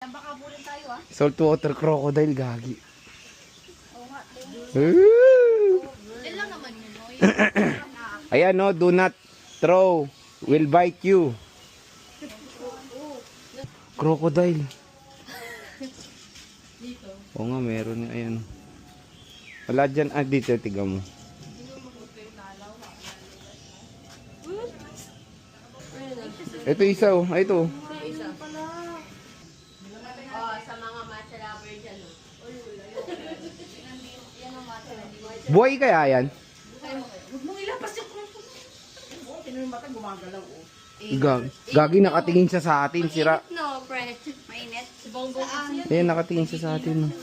Baka bulin tayo ah. Saltwater crocodile, gagi. Oo nga. Yan lang naman yun, no? Ayan no, do not throw. Will bite you. Crocodile. Dito. Oo nga, meron. Ayan. Wala dyan. Ah, dito. Tiga mo. Ito isa oh. Ay, ito. Isa. Sa mga matcha lover dyan, no? Buhay kaya yan? Huwag mong ilapas yung kropo. Oo, tinan yung bata gumagalaw oh. Gagi, nakatingin siya sa atin. Sira. No, pre. Mainit. Si Bongbong kasi yan. Ayan, nakatingin siya sa atin. No?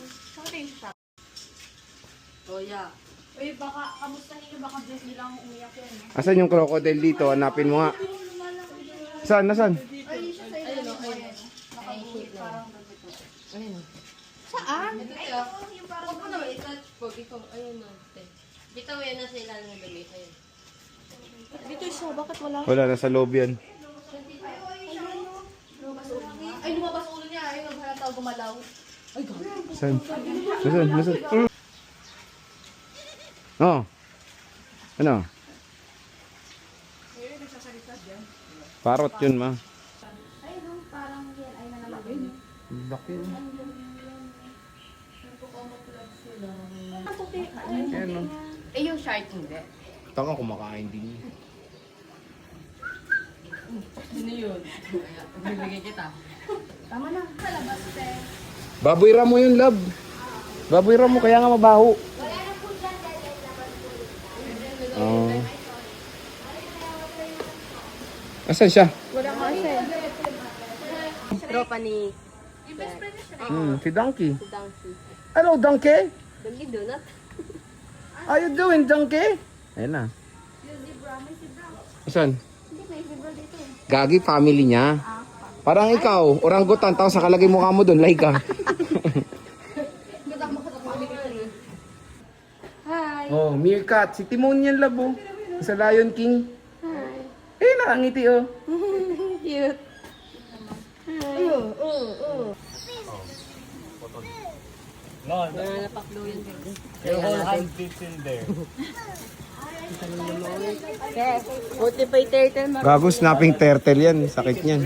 Oh, yeah. Uy, baka kamustahin nyo, baka bless nyo lang umiyak yan. Asan yung crocodile dito? Hanapin mo nga. Saan? Nasaan? Ay, siya sa ilalim mo yan. Nakabuhit parang ganito. Ayun. Saan? Ay, yung parang... Huwag mo naman i-touch po. Ikaw, ayun na. Bitaw yan na sila ng damit. Ayun. Dito siya, bakit wala? Wala, nasa loob yan. Ay, lumabas ulo niya. Ay, naghalata gumalaw. Ay, gano'n. Saan? Nasaan? Oh. Ano? Parot yun, ma. Ay, no, parang yan ay nalalagay. Laki. Ang puti. Ayan, no. Eh, yung shark hindi. Taka, kumakain din. Sino yun? Bibigay kita. Tama na. Kalabas, te. Baboy ramo yun, love. Baboy ramo, kaya nga mabaho. Oh. Asan siya? Wala nga siya. Tropa ni... Si Donkey. Si Donkey. Hello, Donkey. Donkey donut. How you doing, Donkey? Ayan na. Asan? Hindi, may zebra dito. Gagi, family niya. Parang ikaw, orangutan, tapos nakalagay mukha mo doon, Laika. Hi. Oh, meerkat. Si Timon yan, labo. Sa Lion King. Hi. Eh, nakangiti, oh. Cute. Napaklo yun. Your whole hand fits in there. Buti pa yung turtle. Gago, snapping turtle yan. Sakit niyan.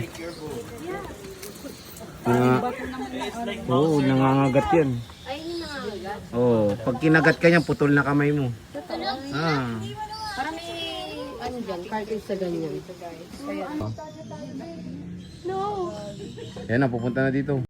Oo, nangangagat yan. Ay, hindi nangangagat. Oh, pag kinagat ka niyan, putol na kamay mo. Ah. Para may, ano dyan, cartridge sa ganyan. No. Yan na, pupunta na dito.